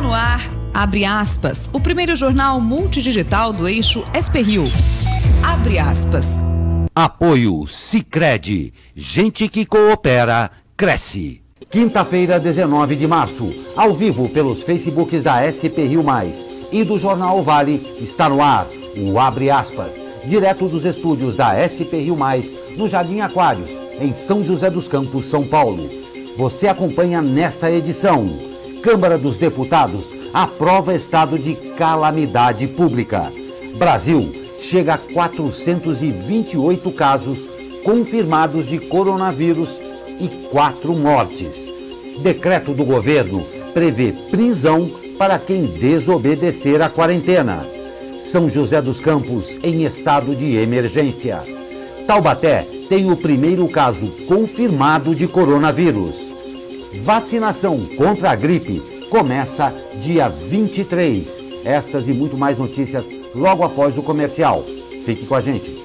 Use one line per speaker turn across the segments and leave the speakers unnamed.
no ar, abre aspas, o primeiro jornal multidigital do eixo SP-Rio. Abre aspas.
Apoio Sicredi. Gente que coopera, cresce. Quinta-feira, 19 de março, ao vivo pelos Facebooks da SP-Rio+, e do Jornal Vale, está no ar o Abre Aspas, direto dos estúdios da SP-Rio+, no Jardim Aquários, em São José dos Campos, São Paulo. Você acompanha nesta edição. Câmara dos Deputados aprova estado de calamidade pública. Brasil chega a 428 casos confirmados de coronavírus e 4 mortes. Decreto do governo prevê prisão para quem desobedecer à quarentena. São José dos Campos em estado de emergência. Taubaté tem o primeiro caso confirmado de coronavírus. Vacinação contra a gripe começa dia 23. Estas e muito mais notícias logo após o comercial. Fique com a gente.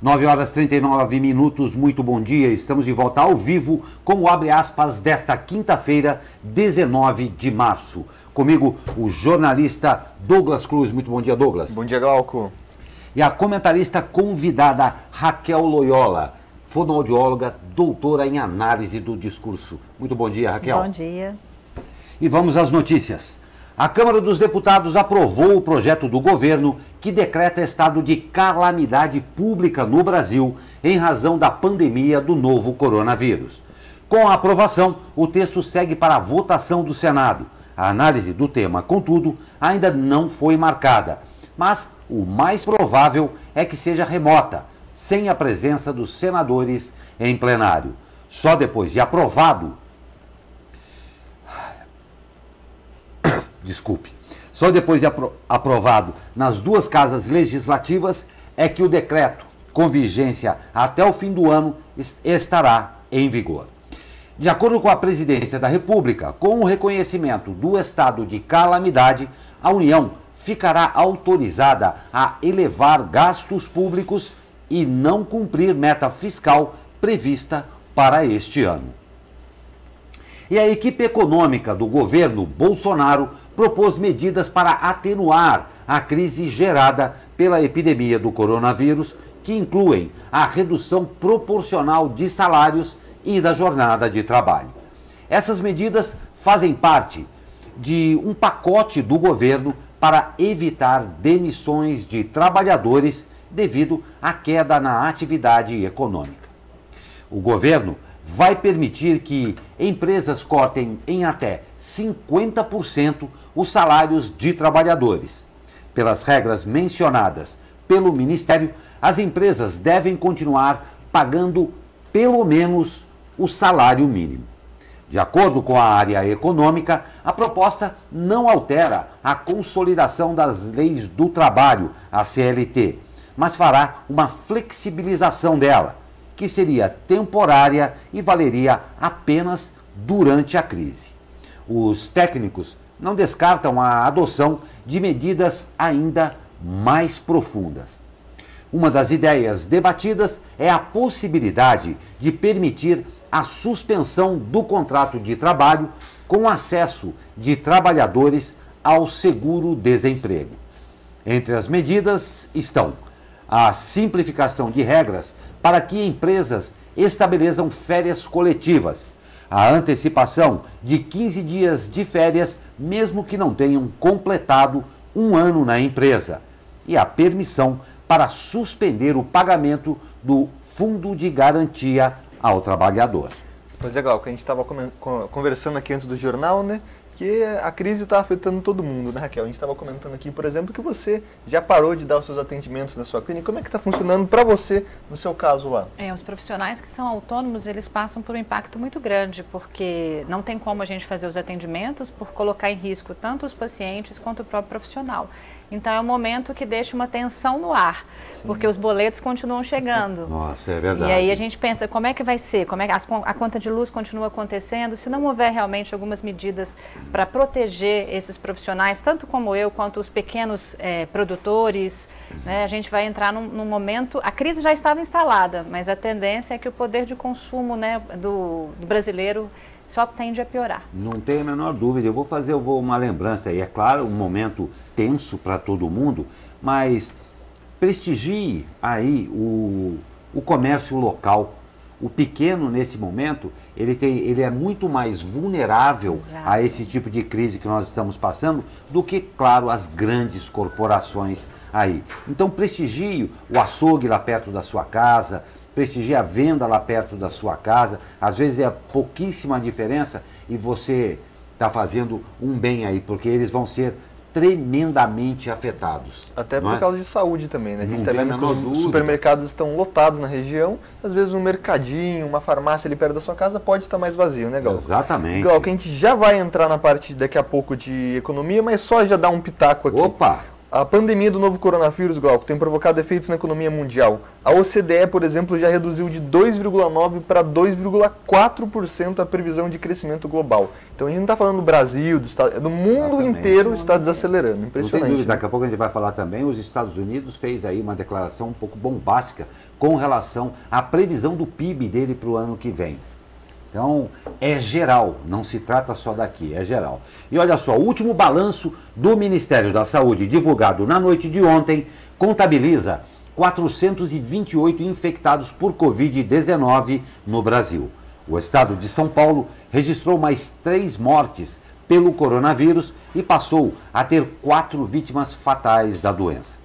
Nove horas e 39 minutos, muito bom dia. Estamos de volta ao vivo com o Abre Aspas desta quinta-feira, 19 de março. Comigo, o jornalista Douglas Cruz. Muito bom dia, Douglas.
Bom dia, Glauco.
E a comentarista convidada Raquel Loyola, fonoaudióloga, doutora em análise do discurso. Muito bom dia, Raquel.
Bom dia.
E vamos às notícias. A Câmara dos Deputados aprovou o projeto do governo que decreta estado de calamidade pública no Brasil em razão da pandemia do novo coronavírus. Com a aprovação, o texto segue para a votação do Senado. A análise do tema, contudo, ainda não foi marcada, mas o mais provável é que seja remota, sem a presença dos senadores em plenário. Só depois de aprovado... Só depois de aprovado nas duas casas legislativas é que o decreto, com vigência até o fim do ano, estará em vigor. De acordo com a Presidência da República, com o reconhecimento do estado de calamidade, a União ficará autorizada a elevar gastos públicos e não cumprir meta fiscal prevista para este ano. E a equipe econômica do governo Bolsonaro propôs medidas para atenuar a crise gerada pela epidemia do coronavírus, que incluem a redução proporcional de salários e da jornada de trabalho. Essas medidas fazem parte de um pacote do governo para evitar demissões de trabalhadores devido à queda na atividade econômica. O governo vai permitir que empresas cortem em até 50% os salários de trabalhadores. Pelas regras mencionadas pelo Ministério, as empresas devem continuar pagando pelo menos o salário mínimo. De acordo com a área econômica, a proposta não altera a consolidação das leis do trabalho, a CLT, mas fará uma flexibilização dela, que seria temporária e valeria apenas durante a crise. Os técnicos não descartam a adoção de medidas ainda mais profundas. Uma das ideias debatidas é a possibilidade de permitir a suspensão do contrato de trabalho com acesso de trabalhadores ao seguro-desemprego. Entre as medidas estão a simplificação de regras para que empresas estabeleçam férias coletivas, a antecipação de 15 dias de férias, mesmo que não tenham completado um ano na empresa, e a permissão para suspender o pagamento do Fundo de Garantia ao trabalhador.
Pois é, Glauco, a gente estava conversando aqui antes do jornal, né? Que a crise está afetando todo mundo, né, Raquel? A gente estava comentando aqui, por exemplo, que você já parou de dar os seus atendimentos na sua clínica. Como é que está funcionando para você, no seu caso lá?
Os profissionais que são autônomos, eles passam por um impacto muito grande, porque não tem como a gente fazer os atendimentos por colocar em risco tanto os pacientes quanto o próprio profissional. Então é um momento que deixa uma tensão no ar, porque os boletos continuam chegando.
Nossa, é verdade.
E aí a gente pensa, como é que vai ser? Como é que a conta de luz continua acontecendo? Se não houver realmente algumas medidas para proteger esses profissionais, tanto como eu, quanto os pequenos produtores, né? A gente vai entrar num momento, a crise já estava instalada, mas a tendência é que o poder de consumo, né, do brasileiro só tende a piorar.
Não tem a menor dúvida. Eu vou fazer uma lembrança aí. É claro, um momento tenso para todo mundo, mas prestigie aí o comércio local. O pequeno, nesse momento, ele é muito mais vulnerável a esse tipo de crise que nós estamos passando do que, claro, as grandes corporações aí. Então, prestigie o açougue lá perto da sua casa, prestigie a venda lá perto da sua casa. Às vezes é pouquíssima diferença e você está fazendo um bem aí, porque eles vão ser tremendamente afetados.
Até por causa de saúde também, né? A gente está vendo que os supermercados estão lotados na região, às vezes um mercadinho, uma farmácia ali perto da sua casa pode estar mais vazio, né, Glauco?
Exatamente.
Glauco, a gente já vai entrar na parte daqui a pouco de economia, mas só já dar um pitaco aqui.
Opa!
A pandemia do novo coronavírus, Glauco, tem provocado efeitos na economia mundial. A OCDE, por exemplo, já reduziu de 2,9% para 2,4% a previsão de crescimento global. Então a gente não está falando do Brasil, do mundo inteiro está desacelerando. Impressionante.
Não tem dúvida,
né?
Daqui a pouco a gente vai falar também, os Estados Unidos fez aí uma declaração um pouco bombástica com relação à previsão do PIB dele para o ano que vem. Então, é geral, não se trata só daqui, é geral. E olha só, o último balanço do Ministério da Saúde, divulgado na noite de ontem, contabiliza 428 infectados por Covid-19 no Brasil. O estado de São Paulo registrou mais 3 mortes pelo coronavírus e passou a ter 4 vítimas fatais da doença.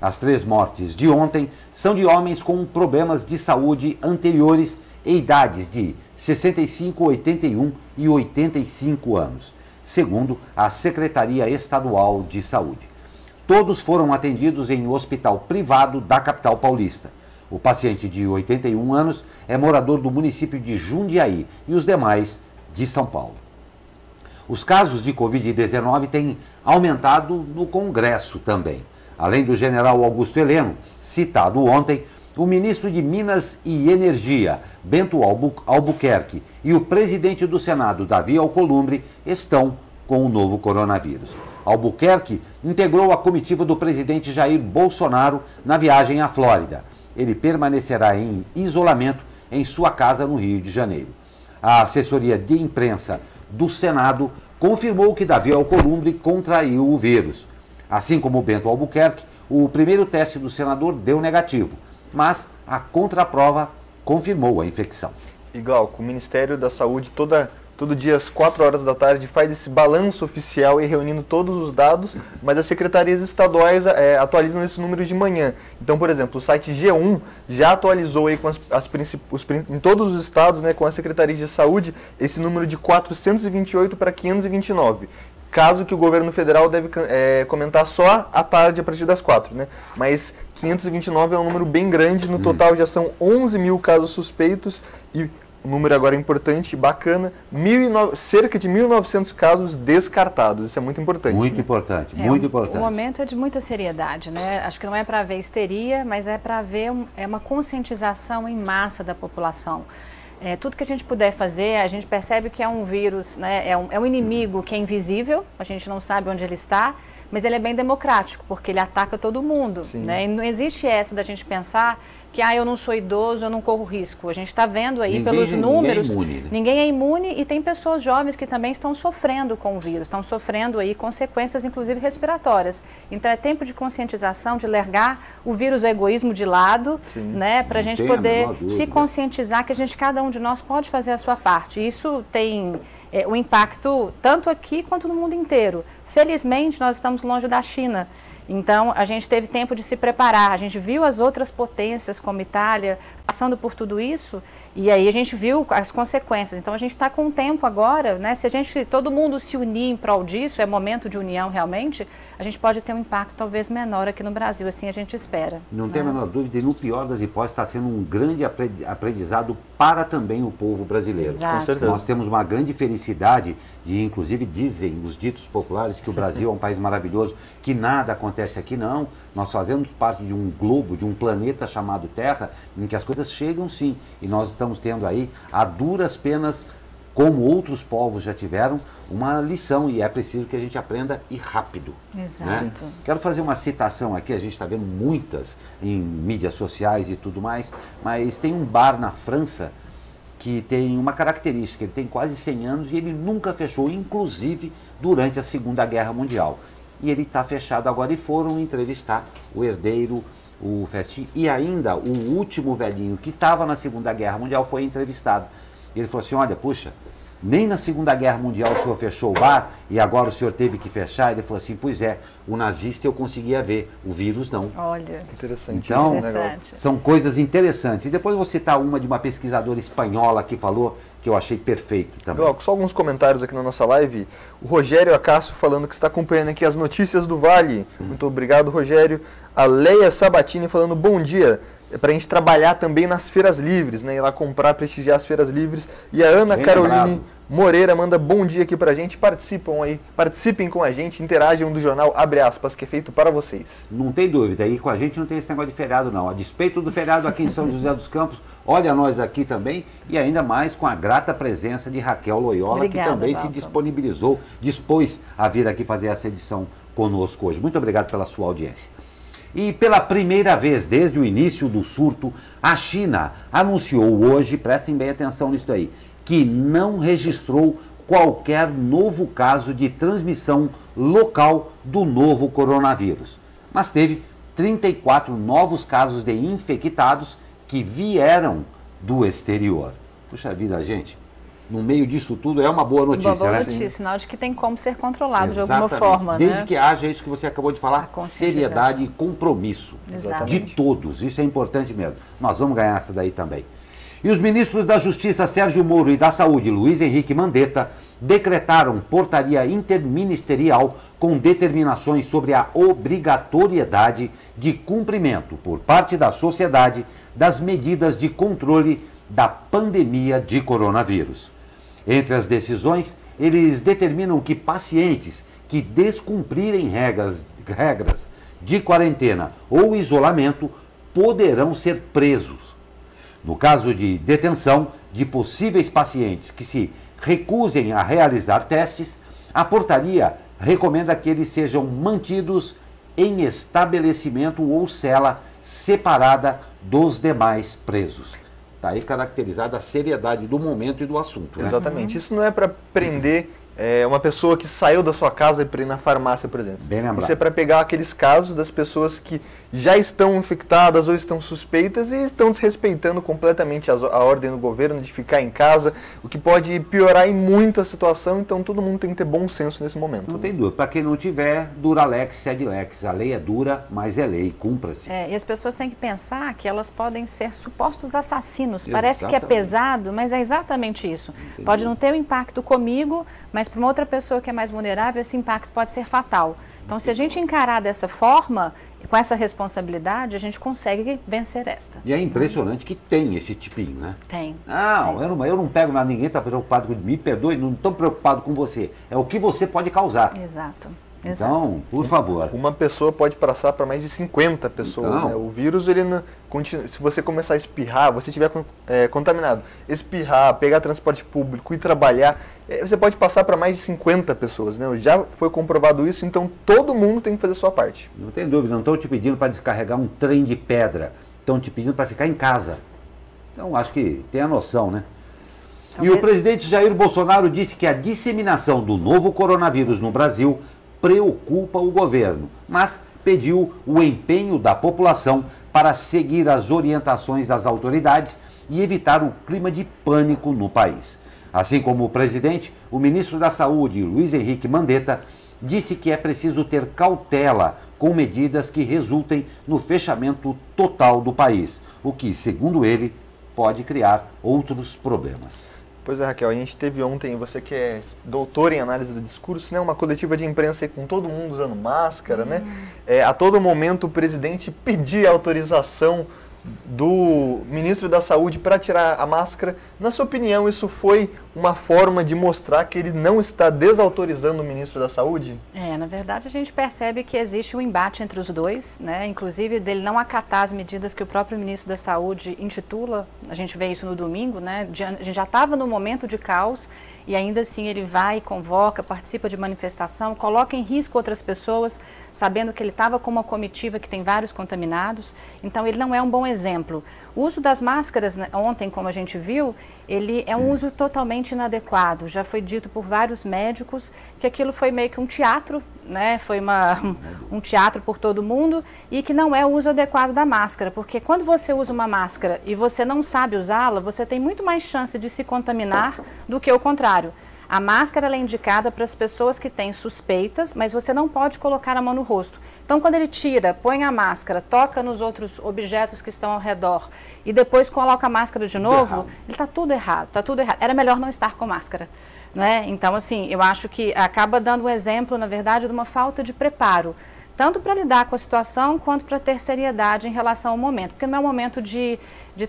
As 3 mortes de ontem são de homens com problemas de saúde anteriores e idades de 65, 81 e 85 anos, segundo a Secretaria Estadual de Saúde. Todos foram atendidos em um hospital privado da capital paulista. O paciente de 81 anos é morador do município de Jundiaí e os demais de São Paulo. Os casos de Covid-19 têm aumentado no Congresso também. Além do general Augusto Heleno, citado ontem, o ministro de Minas e Energia, Bento Albuquerque, e o presidente do Senado, Davi Alcolumbre, estão com o novo coronavírus. Albuquerque integrou a comitiva do presidente Jair Bolsonaro na viagem à Flórida. Ele permanecerá em isolamento em sua casa no Rio de Janeiro. A assessoria de imprensa do Senado confirmou que Davi Alcolumbre contraiu o vírus. Assim como Bento Albuquerque, o primeiro teste do senador deu negativo, mas a contraprova confirmou a infecção.
E Glauco, o Ministério da Saúde todo dia às 4 horas da tarde faz esse balanço oficial e reunindo todos os dados, mas as secretarias estaduais atualizam esse número de manhã. Então, por exemplo, o site G1 já atualizou aí com em todos os estados, né, com a Secretaria de Saúde, esse número de 428 para 529. Caso que o governo federal deve comentar só à tarde, a partir das 4, né? Mas 529 é um número bem grande, no total já são 11 mil casos suspeitos e o número agora é importante, bacana, cerca de 1.900 casos descartados, isso é muito importante.
Muito importante, muito importante.
O momento é de muita seriedade, né? Acho que não é para haver histeria, mas é para haver uma conscientização em massa da população. Tudo que a gente puder fazer, a gente percebe que é um vírus, né? É um inimigo que é invisível, a gente não sabe onde ele está, mas ele é bem democrático, porque ele ataca todo mundo. Né? E não existe essa da gente pensar que eu não sou idoso, eu não corro risco. A gente está vendo aí pelos números, ninguém é imune e tem pessoas jovens que também estão sofrendo com o vírus, estão sofrendo aí consequências, inclusive respiratórias. Então é tempo de conscientização, de largar o vírus, o egoísmo de lado, né, para a gente poder se conscientizar que cada um de nós pode fazer a sua parte. Isso tem um impacto tanto aqui quanto no mundo inteiro. Felizmente, nós estamos longe da China. Então, a gente teve tempo de se preparar, a gente viu as outras potências, como Itália, passando por tudo isso, e aí a gente viu as consequências. Então, a gente está com tempo agora, né? Se todo mundo se unir em prol disso, é momento de união realmente, a gente pode ter um impacto talvez menor aqui no Brasil, assim a gente espera.
Não tem a menor dúvida, e no pior das hipóteses está sendo um grande aprendizado para também o povo brasileiro.
Exato.
Com certeza.
Nós temos uma grande felicidade de, inclusive, dizem os ditos populares que o Brasil é um país maravilhoso, que nada acontece aqui, não. Nós fazemos parte de um globo, de um planeta chamado Terra, em que as coisas chegam sim, e nós estamos tendo aí, a duras penas, como outros povos já tiveram, uma lição, e é preciso que a gente aprenda e rápido.
Exato.
Né? Quero fazer uma citação aqui, a gente está vendo muitas em mídias sociais e tudo mais, mas tem um bar na França que tem uma característica, ele tem quase 100 anos e ele nunca fechou, inclusive durante a Segunda Guerra Mundial. E ele está fechado agora, e foram entrevistar o herdeiro, o Festin, e ainda o último velhinho que estava na Segunda Guerra Mundial foi entrevistado. E ele falou assim, olha, puxa, nem na Segunda Guerra Mundial o senhor fechou o bar e agora o senhor teve que fechar. Ele falou assim, pois é, o nazista eu conseguia ver, o vírus não.
Olha,
interessante.
Então,
interessante.
São coisas interessantes. E depois eu vou citar uma de uma pesquisadora espanhola que falou, que eu achei perfeito também.
Glauco, só alguns comentários aqui na nossa live. O Rogério Acácio falando que está acompanhando aqui as notícias do Vale. Muito obrigado, Rogério. A Leia Sabatini falando bom dia. É para a gente trabalhar também nas feiras livres, né? Ir lá comprar, prestigiar as feiras livres. E a Ana Caroline Moreira manda bom dia aqui para a gente. Participem com a gente, interajam do jornal Abre Aspas, que é feito para vocês.
Não tem dúvida, e com a gente não tem esse negócio de feriado não. A despeito do feriado aqui em São José dos Campos, olha nós aqui também, e ainda mais com a grata presença de Raquel Loyola,
Obrigada,
que também
Glauco.
se dispôs a vir aqui fazer essa edição conosco hoje. Muito obrigado pela sua audiência. E pela primeira vez desde o início do surto, a China anunciou hoje, prestem bem atenção nisso aí, que não registrou qualquer novo caso de transmissão local do novo coronavírus. Mas teve 34 novos casos de infectados que vieram do exterior. Puxa vida, gente, no meio disso tudo é uma boa notícia,
Uma boa
né?
notícia, sinal de que tem como ser controlado de
Exatamente.
alguma forma,
Desde
né?
que haja isso que você acabou de falar,
A conscientização.
seriedade e compromisso
Exatamente.
de todos. Isso é importante mesmo. Nós vamos ganhar essa daí também. E os ministros da Justiça, Sérgio Moro, e da Saúde, Luiz Henrique Mandetta, decretaram portaria interministerial com determinações sobre a obrigatoriedade de cumprimento por parte da sociedade das medidas de controle da pandemia de coronavírus. Entre as decisões, eles determinam que pacientes que descumprirem regras de quarentena ou isolamento poderão ser presos. No caso de detenção de possíveis pacientes que se recusem a realizar testes, a portaria recomenda que eles sejam mantidos em estabelecimento ou cela separada dos demais presos. Está aí caracterizada a seriedade do momento e do assunto. Né?
Exatamente. Isso não é para prender uma pessoa que saiu da sua casa para ir na farmácia, por exemplo.
Bem lembrado.
Isso é para pegar aqueles casos das pessoas que já estão infectadas ou estão suspeitas e estão desrespeitando completamente a ordem do governo de ficar em casa, o que pode piorar em muito a situação. Então todo mundo tem que ter bom senso nesse momento.
Não tem dúvida. Para quem não tiver, dura lex, sed lex. A lei é dura, mas é lei. Cumpra-se.
E as pessoas têm que pensar que elas podem ser supostos assassinos. Parece que é
Exatamente.
pesado, mas é exatamente isso.
Entendi.
Pode não ter um impacto comigo, mas para uma outra pessoa que é mais vulnerável, esse impacto pode ser fatal. Então, se a gente encarar dessa forma, com essa responsabilidade, a gente consegue vencer esta.
E é impressionante que tem esse tipinho, né?
Tem.
Não, eu não pego nada, ninguém está preocupado comigo. Me perdoe, não estou preocupado com você. É o que você pode causar.
Exato.
Então, por favor.
Uma pessoa pode passar para mais de 50 pessoas.
Então.
Né? O vírus, ele não continua, se você começar a espirrar, você estiver contaminado, espirrar, pegar transporte público e trabalhar, você pode passar para mais de 50 pessoas. Né? Já foi comprovado isso, então todo mundo tem que fazer a sua parte.
Não tem dúvida, não estão te pedindo para descarregar um trem de pedra. Estão te pedindo para ficar em casa. Então, acho que tem a noção, né?
Então,
E o presidente Jair Bolsonaro disse que a disseminação do novo coronavírus no Brasil preocupa o governo, mas pediu o empenho da população para seguir as orientações das autoridades e evitar o clima de pânico no país. Assim como o presidente, o ministro da Saúde, Luiz Henrique Mandetta, disse que é preciso ter cautela com medidas que resultem no fechamento total do país, o que, segundo ele, pode criar outros problemas.
Pois é, Raquel, a gente teve ontem, você que é doutora em análise do discurso, né, uma coletiva de imprensa aí com todo mundo usando máscara, né? A todo momento o presidente pedia autorização do ministro da Saúde para tirar a máscara. Na sua opinião, isso foi uma forma de mostrar que ele não está desautorizando o ministro da Saúde?
Na verdade, a gente percebe que existe um embate entre os dois, né? Inclusive dele não acatar as medidas que o próprio ministro da Saúde intitula. A gente vê isso no domingo, né? A gente já estava no momento de caos e ainda assim ele vai, convoca, participa de manifestação, coloca em risco outras pessoas, sabendo que ele estava com uma comitiva que tem vários contaminados. Então ele não é um bom exemplo. O uso das máscaras, né, ontem, como a gente viu, ele é um uso totalmente inadequado. Já foi dito por vários médicos que aquilo foi meio que um teatro, né? Foi um teatro por todo mundo e que não é o uso adequado da máscara, porque quando você usa uma máscara e você não sabe usá-la, você tem muito mais chance de se contaminar do que o contrário. A máscara ela é indicada para as pessoas que têm suspeitas, mas você não pode colocar a mão no rosto. Então, quando ele tira, põe a máscara, toca nos outros objetos que estão ao redor e depois coloca a máscara de novo, ele está tudo errado, está tudo errado. Era melhor não estar com máscara, não é? Então, assim, eu acho que acaba dando um exemplo, na verdade, de uma falta de preparo, tanto para lidar com a situação, quanto para ter seriedade em relação ao momento. Porque não é um momento de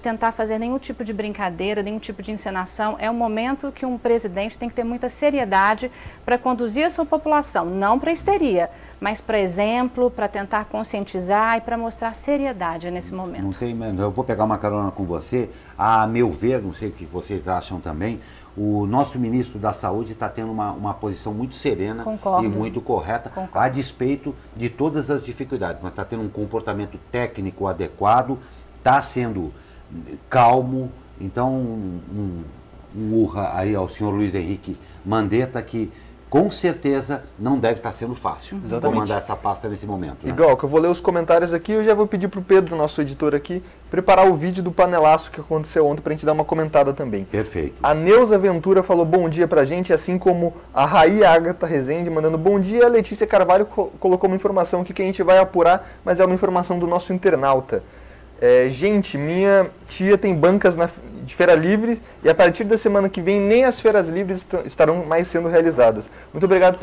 tentar fazer nenhum tipo de brincadeira, nenhum tipo de encenação. É um momento que um presidente tem que ter muita seriedade para conduzir a sua população, não para histeria, mas para exemplo, para tentar conscientizar e para mostrar seriedade nesse momento.
Não tem, eu vou pegar uma carona com você. A meu ver, não sei o que vocês acham também, o nosso ministro da Saúde está tendo uma posição muito serena.
Concordo.
E muito correta,
Concordo.
a despeito de todas as dificuldades, mas está tendo um comportamento técnico adequado, está sendo calmo. Então, um urra aí ao senhor Luiz Henrique Mandetta, que com certeza não deve estar sendo fácil comandar essa pasta nesse momento. Né?
Igual, que eu vou ler os comentários aqui, eu já vou pedir para o Pedro, nosso editor aqui, preparar o vídeo do panelaço que aconteceu ontem para a gente dar uma comentada também.
Perfeito.
A Neuza Ventura falou bom dia pra gente, assim como a Raí Agatha Rezende mandando bom dia. A Letícia Carvalho colocou uma informação aqui que a gente vai apurar, mas é uma informação do nosso internauta. Gente, minha tia tem bancas de feira livre e a partir da semana que vem nem as feiras livres estarão mais sendo realizadas. Muito obrigado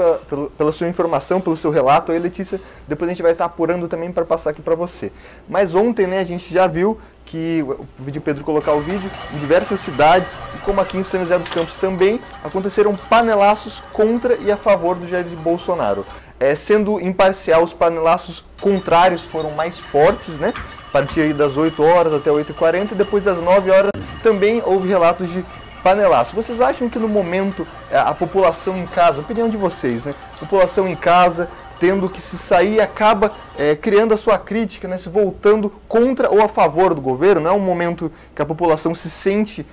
pela sua informação, pelo seu relato aí, Letícia. Depois a gente vai estar apurando também para passar aqui para você. Mas ontem, né, a gente já viu que, eu pedi o Pedro colocar o vídeo, em diversas cidades, e como aqui em São José dos Campos também, aconteceram panelaços contra e a favor do Jair Bolsonaro. Sendo imparcial, os panelaços contrários foram mais fortes, né? A partir aí das 8 horas até 8h40, e depois das 9 horas também houve relatos de panelaço. Vocês acham que no momento a população em casa, opinião de vocês, né? A população em casa, tendo que se sair, acaba criando a sua crítica, né? Se voltando contra ou a favor do governo? Não é um momento que a população se sente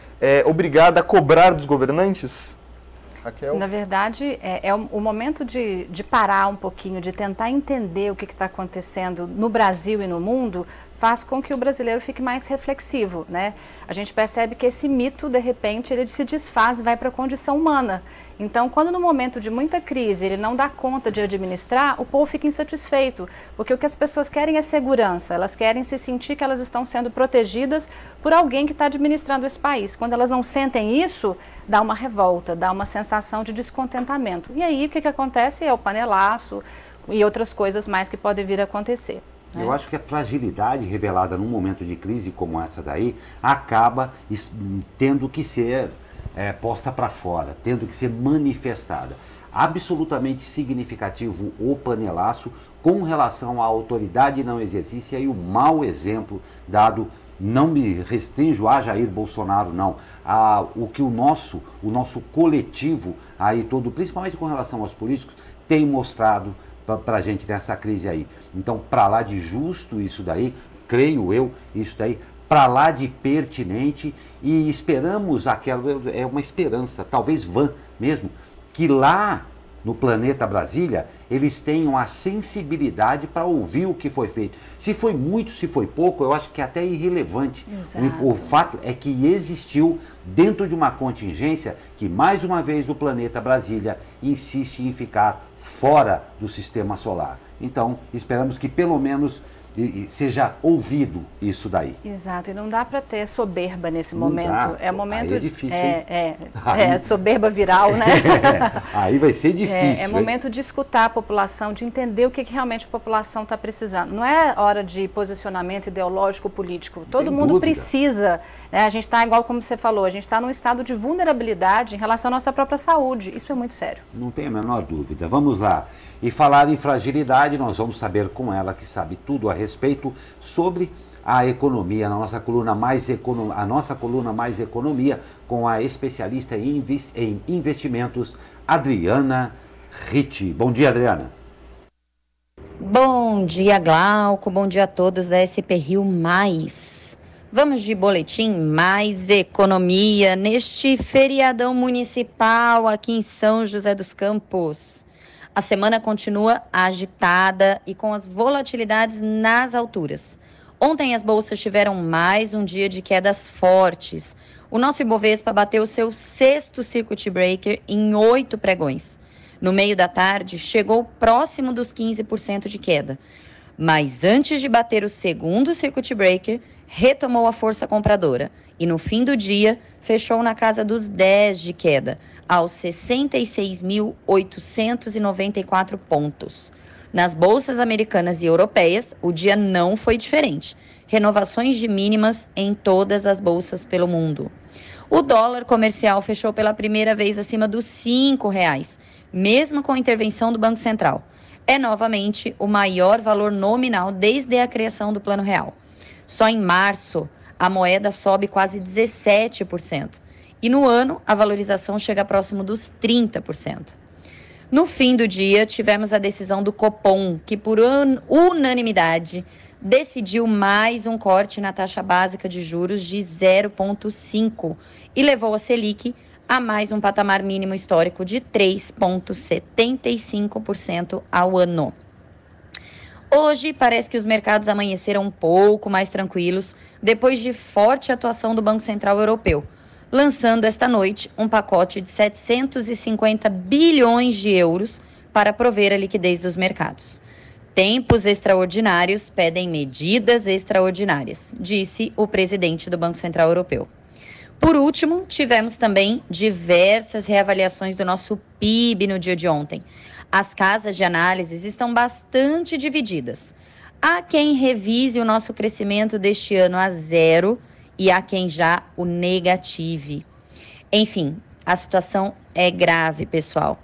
obrigada a cobrar dos governantes? Raquel?
Na verdade, é o momento de parar um pouquinho, de tentar entender o que está acontecendo no Brasil e no mundo, faz com que o brasileiro fique mais reflexivo, né? A gente percebe que esse mito, de repente, ele se desfaz e vai para a condição humana. Então, quando no momento de muita crise ele não dá conta de administrar, o povo fica insatisfeito, porque o que as pessoas querem é segurança, elas querem se sentir que elas estão sendo protegidas por alguém que está administrando esse país. Quando elas não sentem isso, dá uma revolta, dá uma sensação de descontentamento. E aí, o que acontece é o panelaço e outras coisas mais que podem vir a acontecer.
Eu acho que a fragilidade revelada num momento de crise como essa daí acaba tendo que ser posta para fora, tendo que ser manifestada. Absolutamente significativo o panelaço com relação à autoridade não exercícia e o mau exemplo dado, não me restringo a Jair Bolsonaro, não, o que o nosso coletivo, aí todo, principalmente com relação aos políticos, tem mostrado para a gente nessa crise aí. Então, para lá de justo isso daí, creio eu, isso daí, para lá de pertinente, e esperamos é uma esperança, talvez vã mesmo, que lá no planeta Brasília, eles tenham a sensibilidade para ouvir o que foi feito. Se foi muito, se foi pouco, eu acho que é até irrelevante. O fato é que existiu, dentro de uma contingência, que mais uma vez o planeta Brasília insiste em ficar fora do sistema solar. Então, esperamos que pelo menos seja ouvido isso daí.
Exato, e não dá para ter soberba nesse
Não
momento.
dá.
É momento.
Aí é difícil.
Soberba viral, né?
Aí vai ser difícil.
É momento de escutar a população, de entender o que realmente a população está precisando. Não é hora de posicionamento ideológico político. Todo mundo precisa. Né? A gente está, igual como você falou, a gente está num estado de vulnerabilidade em relação à nossa própria saúde. Isso é muito sério.
Não tem a menor dúvida. Vamos lá. E falar em fragilidade, nós vamos saber com ela, que sabe tudo a respeito sobre a economia, a nossa coluna mais economia, com a especialista em investimentos, Adriana Ritt. Bom dia, Adriana.
Bom dia, Glauco. Bom dia a todos da SP Rio Mais. Vamos de boletim mais economia neste feriadão municipal aqui em São José dos Campos. A semana continua agitada e com as volatilidades nas alturas. Ontem as bolsas tiveram mais um dia de quedas fortes. O nosso Ibovespa bateu seu 6º circuit breaker em 8 pregões. No meio da tarde, chegou próximo dos 15% de queda. Mas antes de bater o 2º circuit breaker, retomou a força compradora. E no fim do dia, fechou na casa dos 10 de queda, aos 66.894 pontos. Nas bolsas americanas e europeias, o dia não foi diferente. Renovações de mínimas em todas as bolsas pelo mundo. O dólar comercial fechou pela primeira vez acima dos R$5, mesmo com a intervenção do Banco Central. É novamente o maior valor nominal desde a criação do Plano Real. Só em março, a moeda sobe quase 17%. E no ano, a valorização chega próximo dos 30%. No fim do dia, tivemos a decisão do Copom, que por unanimidade decidiu mais um corte na taxa básica de juros de 0,5% e levou a Selic a mais um patamar mínimo histórico de 3,75% ao ano. Hoje, parece que os mercados amanheceram um pouco mais tranquilos depois de forte atuação do Banco Central Europeu, lançando esta noite um pacote de 750 bilhões de euros para prover a liquidez dos mercados. Tempos extraordinários pedem medidas extraordinárias, disse o presidente do Banco Central Europeu. Por último, tivemos também diversas reavaliações do nosso PIB no dia de ontem. As casas de análises estão bastante divididas. Há quem revise o nosso crescimento deste ano a 0 e há quem já o negative. Enfim, a situação é grave, pessoal.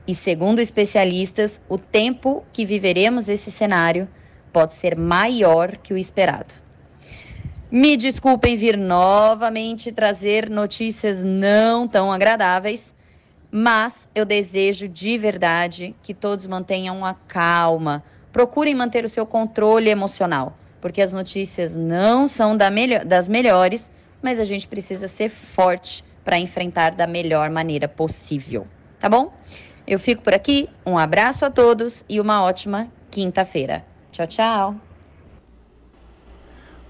E segundo especialistas, o tempo que viveremos esse cenário pode ser maior que o esperado. Me desculpem vir novamente trazer notícias não tão agradáveis, mas eu desejo de verdade que todos mantenham a calma. Procurem manter o seu controle emocional, porque as notícias não são das melhores, mas a gente precisa ser forte para enfrentar da melhor maneira possível, tá bom? Eu fico por aqui, um abraço a todos e uma ótima quinta-feira. Tchau, tchau.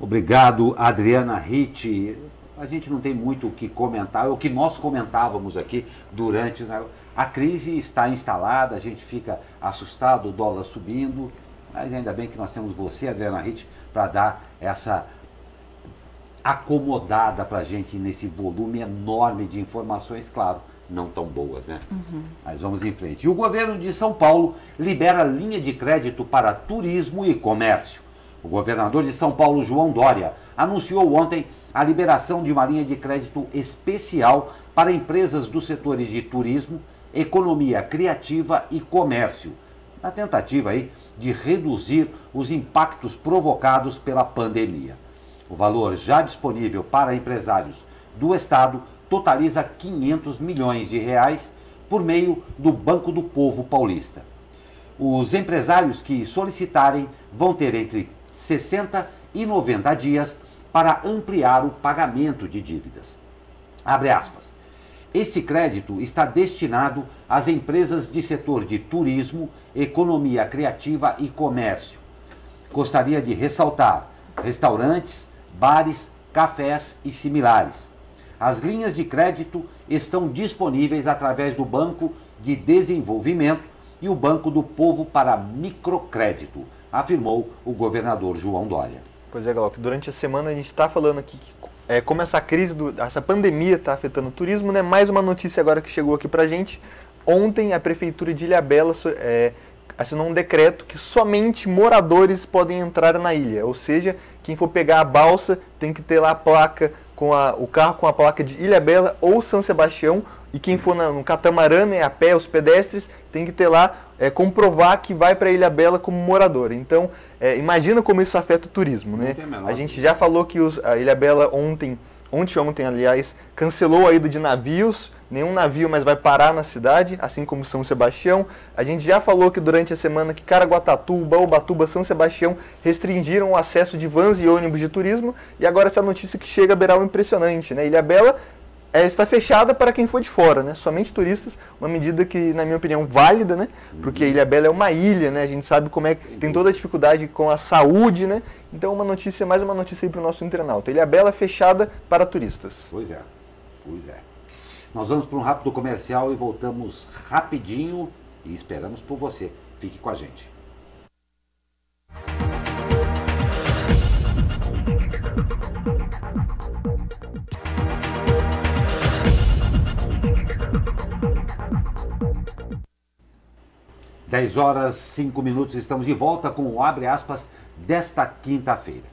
Obrigado, Adriana Ritt. A gente não tem muito o que comentar, é o que nós comentávamos aqui durante... A crise está instalada, a gente fica assustado, o dólar subindo, mas ainda bem que nós temos você, Adriana Ritt, para dar essa acomodada para a gente nesse volume enorme de informações, claro, não tão boas, né? Mas vamos em frente. E o governo de São Paulo libera linha de crédito para turismo e comércio. O governador de São Paulo, João Dória, anunciou ontem a liberação de uma linha de crédito especial para empresas dos setores de turismo, economia criativa e comércio, na tentativa aí de reduzir os impactos provocados pela pandemia. O valor já disponível para empresários do Estado totaliza 500 milhões de reais por meio do Banco do Povo Paulista. Os empresários que solicitarem vão ter entre 60 e 90 dias para ampliar o pagamento de dívidas. Abre aspas. Este crédito está destinado às empresas de setor de turismo, economia criativa e comércio. Gostaria de ressaltar restaurantes, bares, cafés e similares. As linhas de crédito estão disponíveis através do Banco de Desenvolvimento e o Banco do Povo para Microcrédito, afirmou o governador João Dória.
Pois é, Glauco, durante a semana a gente está falando aqui que, como essa crise, essa pandemia está afetando o turismo, né? Mais uma notícia agora que chegou aqui pra gente. Ontem a Prefeitura de Ilhabela assinou um decreto que somente moradores podem entrar na ilha, ou seja, quem for pegar a balsa tem que ter lá a placa, o carro com a placa de Ilhabela ou São Sebastião, e quem for no catamarã, né, a pé, os pedestres, tem que ter lá, comprovar que vai para Ilhabela como morador. Então, imagina como isso afeta o turismo, né? A gente já falou que a Ilhabela ontem, aliás, cancelou a ida de navios, nenhum navio mais vai parar na cidade, assim como São Sebastião. A gente já falou que durante a semana que Caraguatatuba, Ubatuba, São Sebastião restringiram o acesso de vans e ônibus de turismo, e agora essa notícia que chega a beirar o impressionante, né? Ilhabela está fechada para quem for de fora, né? Somente turistas, uma medida que, na minha opinião, válida, né? Porque Ilhabela é uma ilha, né? A gente sabe como é que tem toda a dificuldade com a saúde, né? Então, mais uma notícia aí para o nosso internauta. Ilhabela fechada para turistas.
Pois é. Nós vamos para um rápido comercial e voltamos rapidinho e esperamos por você. Fique com a gente. Dez horas, 5 minutos, estamos de volta com o Abre Aspas desta quinta-feira.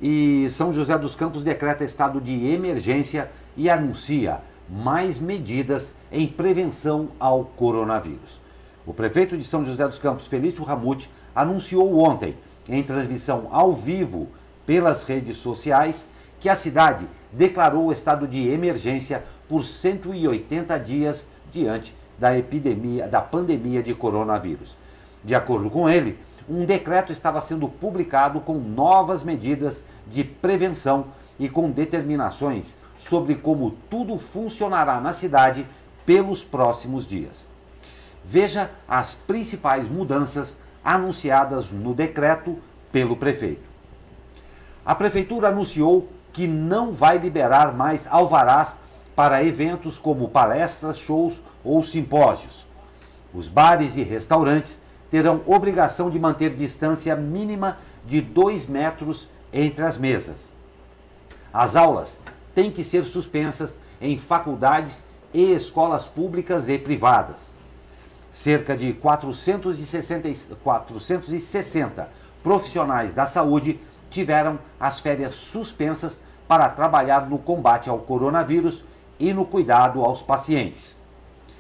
E São José dos Campos decreta estado de emergência e anuncia mais medidas em prevenção ao coronavírus. O prefeito de São José dos Campos, Felício Ramute, anunciou ontem, em transmissão ao vivo pelas redes sociais, que a cidade declarou o estado de emergência por 180 dias diante da pandemia de coronavírus. De acordo com ele, um decreto estava sendo publicado com novas medidas de prevenção e com determinações sobre como tudo funcionará na cidade pelos próximos dias. Veja as principais mudanças anunciadas no decreto pelo prefeito. A prefeitura anunciou que não vai liberar mais alvarás para eventos como palestras, shows ou simpósios. Os bares e restaurantes terão obrigação de manter distância mínima de 2 metros entre as mesas. As aulas têm que ser suspensas em faculdades e escolas públicas e privadas. Cerca de 460 profissionais da saúde tiveram as férias suspensas para trabalhar no combate ao coronavírus e no cuidado aos pacientes.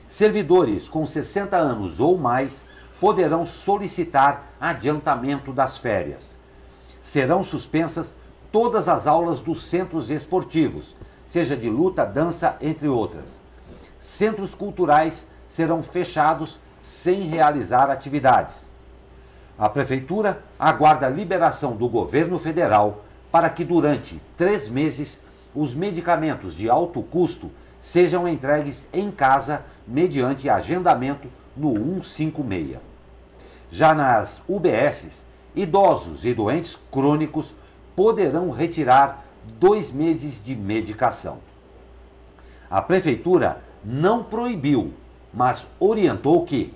Servidores com 60 anos ou mais poderão solicitar adiantamento das férias. Serão suspensas todas as aulas dos centros esportivos, seja de luta, dança, entre outras. Centros culturais serão fechados sem realizar atividades. A Prefeitura aguarda a liberação do governo federal para que durante 3 meses os medicamentos de alto custo sejam entregues em casa mediante agendamento no 156. Já nas UBSs, idosos e doentes crônicos poderão retirar 2 meses de medicação. A Prefeitura não proibiu, mas orientou que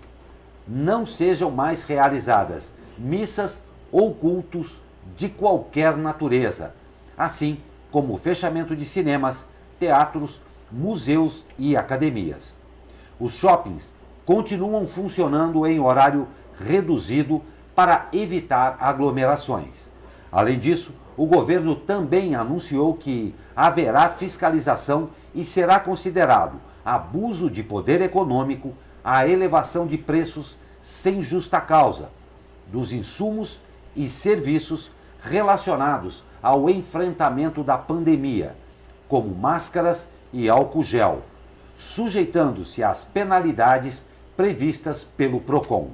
não sejam mais realizadas missas ou cultos de qualquer natureza, assim como o fechamento de cinemas, teatros, museus e academias. Os shoppings continuam funcionando em horário reduzido para evitar aglomerações. Além disso, o governo também anunciou que haverá fiscalização e será considerado abuso de poder econômico a elevação de preços sem justa causa dos insumos e serviços relacionados ao enfrentamento da pandemia, como máscaras e álcool gel, sujeitando-se às penalidades previstas pelo PROCON.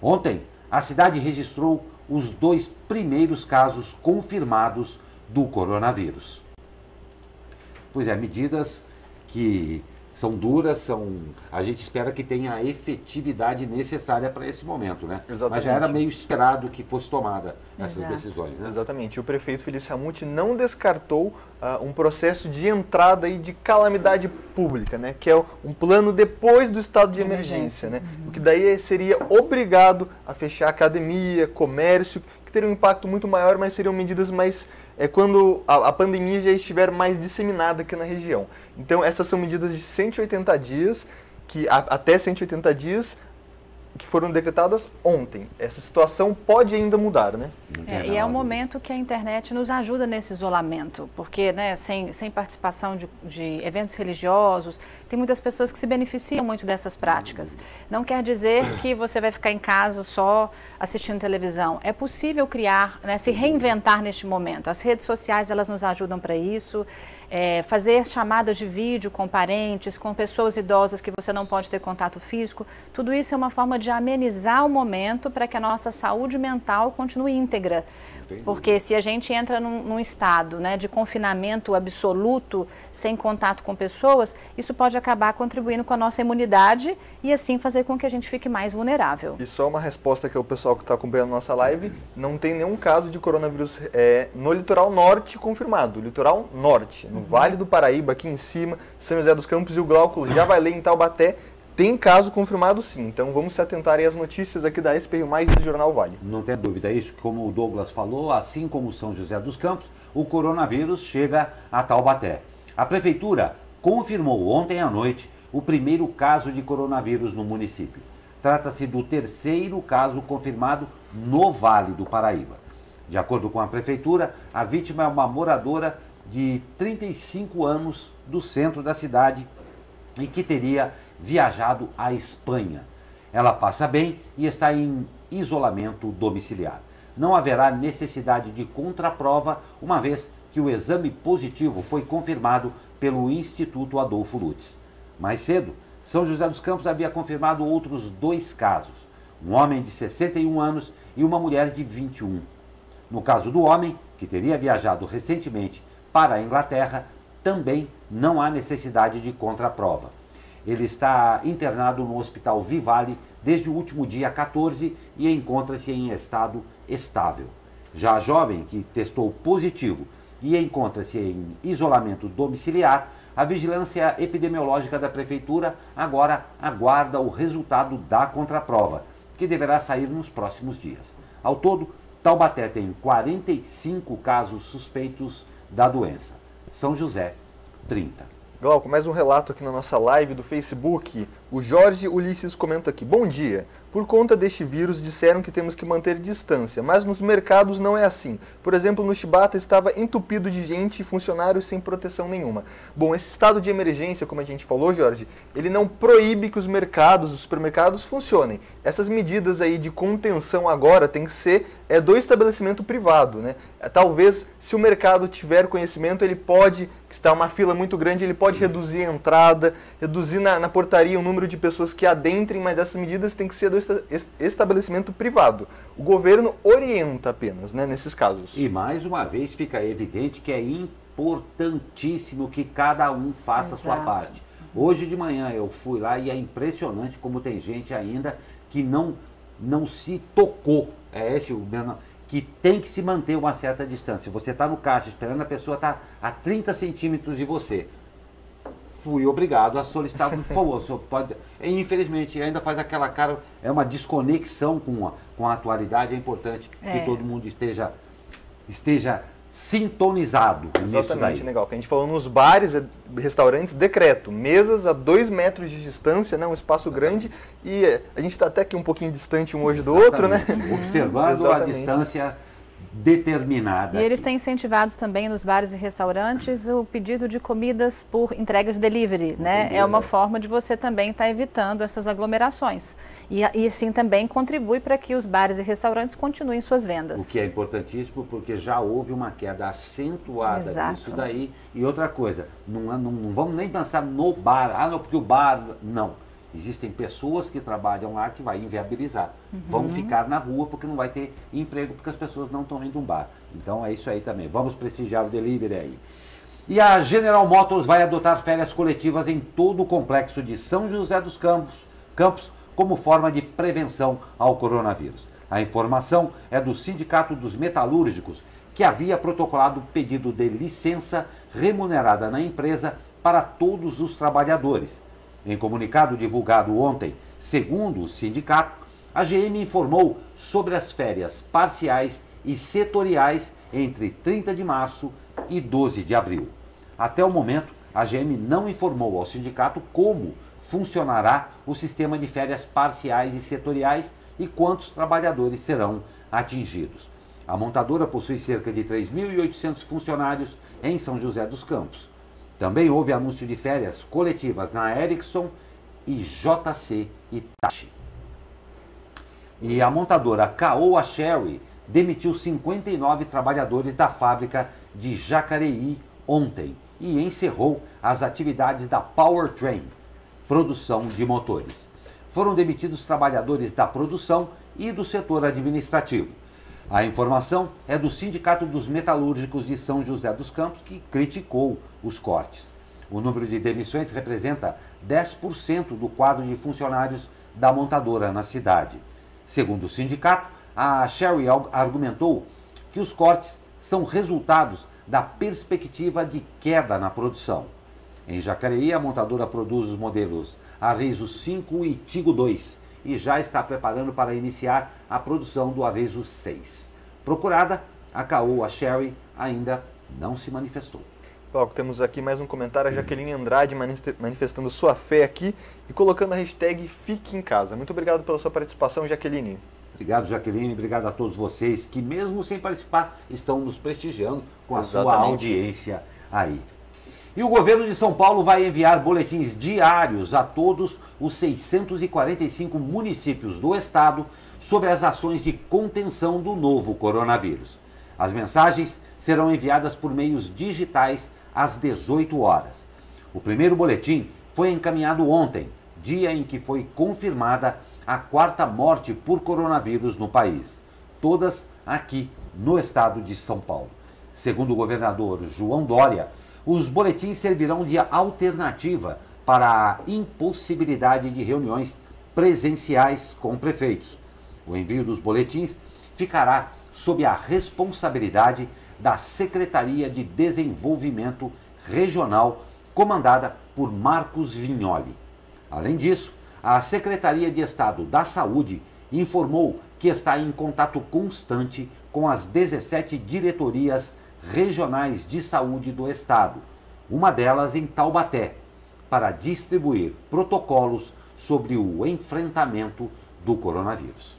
Ontem, a cidade registrou os 2 primeiros casos confirmados do coronavírus. Pois é, medidas que são duras, a gente espera que tenha a efetividade necessária para esse momento, né?
Exatamente.
Mas já era meio esperado que fosse tomada. essas decisões. Né?
Exatamente. E o prefeito Felício Ramute não descartou um processo de entrada aí de calamidade pública, né? Que é um plano depois do estado de emergência, né? O que daí seria obrigado a fechar academia, comércio, que teria um impacto muito maior, mas seriam medidas mais quando a pandemia já estiver mais disseminada aqui na região. Então, essas são medidas de 180 dias, até 180 dias, que foram decretadas ontem. Essa situação pode ainda mudar, né?
E é um momento que a internet nos ajuda nesse isolamento, porque, né, sem participação de eventos religiosos, tem muitas pessoas que se beneficiam muito dessas práticas. Não quer dizer que você vai ficar em casa só assistindo televisão. É possível criar, né, se reinventar neste momento. As redes sociais, elas nos ajudam para isso. Fazer chamadas de vídeo com parentes, com pessoas idosas que você não pode ter contato físico, tudo isso é uma forma de amenizar o momento para que a nossa saúde mental continue íntegra. Porque se a gente entra num estado, né, de confinamento absoluto, sem contato com pessoas, isso pode acabar contribuindo com a nossa imunidade e assim fazer com que a gente fique mais vulnerável.
E só uma resposta que o pessoal que está acompanhando a nossa live, não tem nenhum caso de coronavírus no litoral norte confirmado, litoral norte, no Vale do Paraíba, aqui em cima, São José dos Campos, e o Glauco já vai ler em Taubaté. Tem caso confirmado sim, então vamos se atentar aí às notícias aqui da SPRio Mais do Jornal Vale.
Não tem dúvida, é isso, como o Douglas falou, assim como São José dos Campos, o coronavírus chega a Taubaté. A Prefeitura confirmou ontem à noite o primeiro caso de coronavírus no município. Trata-se do terceiro caso confirmado no Vale do Paraíba. De acordo com a Prefeitura, a vítima é uma moradora de 35 anos do centro da cidade e que teria viajado à Espanha. Ela passa bem e está em isolamento domiciliar. Não haverá necessidade de contraprova, uma vez que o exame positivo foi confirmado pelo Instituto Adolfo Lutz. Mais cedo, São José dos Campos havia confirmado outros 2 casos, um homem de 61 anos e uma mulher de 21. No caso do homem, que teria viajado recentemente para a Inglaterra, também não há necessidade de contraprova. Ele está internado no Hospital Vivale desde o último dia 14 e encontra-se em estado estável. Já a jovem, que testou positivo e encontra-se em isolamento domiciliar, a Vigilância Epidemiológica da Prefeitura agora aguarda o resultado da contraprova, que deverá sair nos próximos dias. Ao todo, Taubaté tem 45 casos suspeitos da doença. São José, 30.
Glauco, mais um relato aqui na nossa live do Facebook. O Jorge Ulisses comenta aqui: bom dia. Por conta deste vírus, disseram que temos que manter distância, mas nos mercados não é assim. Por exemplo, no Chibata estava entupido de gente e funcionários sem proteção nenhuma. Bom, esse estado de emergência, como a gente falou, Jorge, ele não proíbe que os mercados, os supermercados funcionem. Essas medidas aí de contenção agora tem que ser do estabelecimento privado, né? Talvez, se o mercado tiver conhecimento, ele pode, que está uma fila muito grande, ele pode reduzir a entrada, reduzir na portaria o número de pessoas que adentrem, mas essas medidas têm que ser do estabelecimento privado. O governo orienta apenas, né, nesses casos.
E mais uma vez fica evidente que é importantíssimo que cada um faça a sua parte. Hoje de manhã eu fui lá e é impressionante como tem gente ainda que não se tocou. Que tem que se manter uma certa distância. Você está no caixa esperando, a pessoa está a 30 centímetros de você. Fui obrigado a solicitar, por favor, o senhor pode... Infelizmente, ainda faz aquela cara, é uma desconexão com a atualidade, é importante que todo mundo esteja sintonizado nisso daí.
Exatamente, legal. Que a gente falou nos bares, restaurantes, decreto, mesas a 2 metros de distância, né, um espaço grande, e a gente está até aqui um pouquinho distante um hoje do outro, né?
Observando a distância determinada.
E eles têm incentivados também nos bares e restaurantes o pedido de comidas por entregas de delivery, né? É uma forma de você também estar evitando essas aglomerações. E assim também contribui para que os bares e restaurantes continuem suas vendas.
O que é importantíssimo, porque já houve uma queda acentuada disso daí. E outra coisa, não vamos nem pensar no bar, porque o bar, não. Existem pessoas que trabalham lá que vai inviabilizar. Vão ficar na rua porque não vai ter emprego, porque as pessoas não estão indo a um bar. Então é isso aí também. Vamos prestigiar o delivery aí. E a General Motors vai adotar férias coletivas em todo o complexo de São José dos Campos como forma de prevenção ao coronavírus. A informação é do Sindicato dos Metalúrgicos, que havia protocolado pedido de licença remunerada na empresa para todos os trabalhadores. Em comunicado divulgado ontem, segundo o sindicato, a GM informou sobre as férias parciais e setoriais entre 30 de março e 12 de abril. Até o momento, a GM não informou ao sindicato como funcionará o sistema de férias parciais e setoriais e quantos trabalhadores serão atingidos. A montadora possui cerca de 3.800 funcionários em São José dos Campos. Também houve anúncio de férias coletivas na Ericsson e JC Hitachi. E a montadora Caoa Chery demitiu 59 trabalhadores da fábrica de Jacareí ontem e encerrou as atividades da Powertrain, produção de motores. Foram demitidos trabalhadores da produção e do setor administrativo. A informação é do Sindicato dos Metalúrgicos de São José dos Campos, que criticou os cortes. O número de demissões representa 10% do quadro de funcionários da montadora na cidade. Segundo o sindicato, a Chery argumentou que os cortes são resultados da perspectiva de queda na produção. Em Jacareí, a montadora produz os modelos Arezzo 5 e Tigo 2 e já está preparando para iniciar a produção do Arezzo 6. Procurada, a Caoa Chery ainda não se manifestou.
Logo, temos aqui mais um comentário, a Jaqueline Andrade manifestando sua fé aqui e colocando a hashtag Fique em Casa. Muito obrigado pela sua participação, Jaqueline.
Obrigado, Jaqueline. Obrigado a todos vocês que, mesmo sem participar, estão nos prestigiando com a
Exatamente.
sua audiência aí. E o governo de São Paulo vai enviar boletins diários a todos os 645 municípios do estado sobre as ações de contenção do novo coronavírus. As mensagens serão enviadas por meios digitais às 18 horas. O primeiro boletim foi encaminhado ontem, dia em que foi confirmada a 4ª morte por coronavírus no país, todas aqui no estado de São Paulo. Segundo o governador João Dória, os boletins servirão de alternativa para a impossibilidade de reuniões presenciais com prefeitos. O envio dos boletins ficará sob a responsabilidade da Secretaria de Desenvolvimento Regional, comandada por Marcos Vignoli. Além disso, a Secretaria de Estado da Saúde informou que está em contato constante com as 17 diretorias regionais de saúde do estado, uma delas em Taubaté, para distribuir protocolos sobre o enfrentamento do coronavírus.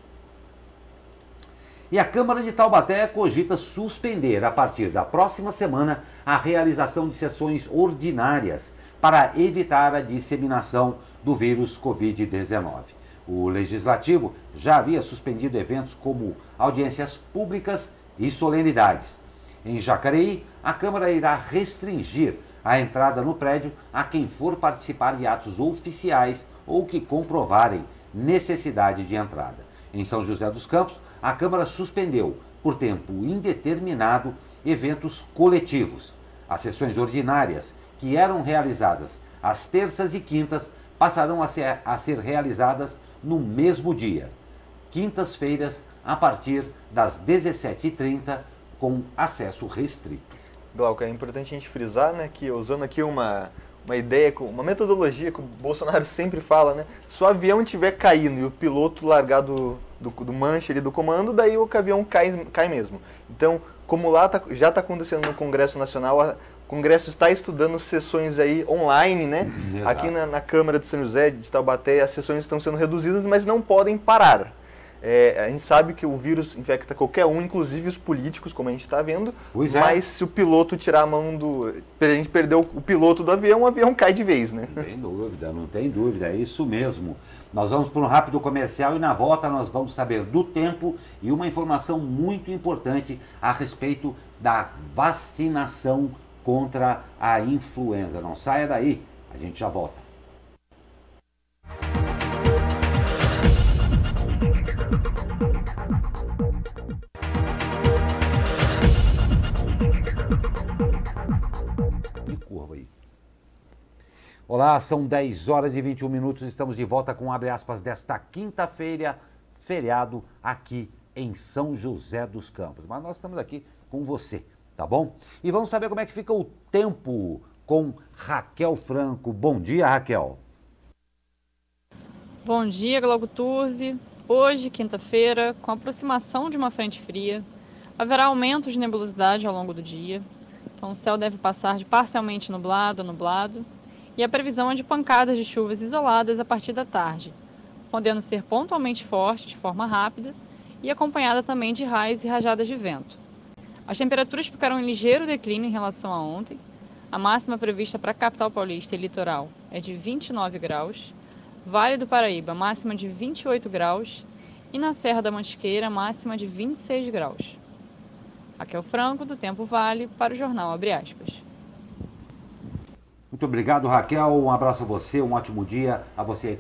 E a Câmara de Taubaté cogita suspender, a partir da próxima semana, a realização de sessões ordinárias para evitar a disseminação do vírus Covid-19. O Legislativo já havia suspendido eventos como audiências públicas e solenidades. Em Jacareí, a Câmara irá restringir a entrada no prédio a quem for participar de atos oficiais ou que comprovarem necessidade de entrada. Em São José dos Campos, a Câmara suspendeu, por tempo indeterminado, eventos coletivos. As sessões ordinárias, que eram realizadas às terças e quintas, passarão a ser realizadas no mesmo dia. Quintas-feiras, a partir das 17h30, com acesso restrito.
Glauco, é importante a gente frisar, né, que usando aqui uma ideia, uma metodologia que o Bolsonaro sempre fala, né, se o avião estiver caindo e o piloto largar do manche ali do comando, daí o avião cai mesmo. Então, como lá já está acontecendo no Congresso Nacional, o Congresso está estudando sessões aí online, né? Exato. Aqui na Câmara de São José de Taubaté, as sessões estão sendo reduzidas, mas não podem parar. A gente sabe que o vírus infecta qualquer um, inclusive os políticos, como a gente está vendo, mas se o piloto tirar a mão a gente perder o piloto do avião, o avião cai de vez, né?
Não tem dúvida, é isso mesmo. Nós vamos para um rápido comercial e na volta nós vamos saber do tempo e uma informação muito importante a respeito da vacinação contra a influenza. Não saia daí, a gente já volta. Olá, são 10 horas e 21 minutos, estamos de volta com Abre Aspas desta quinta-feira, feriado aqui em São José dos Campos. Mas nós estamos aqui com você, tá bom? E vamos saber como é que fica o tempo com Raquel Franco. Bom dia, Raquel.
Bom dia, Glauco Turzi. Hoje, quinta-feira, com a aproximação de uma frente fria, haverá aumento de nebulosidade ao longo do dia. Então, o céu deve passar de parcialmente nublado a nublado. E a previsão é de pancadas de chuvas isoladas a partir da tarde, podendo ser pontualmente forte de forma rápida e acompanhada também de raios e rajadas de vento. As temperaturas ficarão em ligeiro declínio em relação a ontem. A máxima prevista para a capital paulista e litoral é de 29 graus, Vale do Paraíba máxima de 28 graus e na Serra da Mantiqueira máxima de 26 graus. Raquel Franco, do Tempo Vale, para o Jornal Abre Aspas.
Muito obrigado, Raquel. Um abraço a você, um ótimo dia a você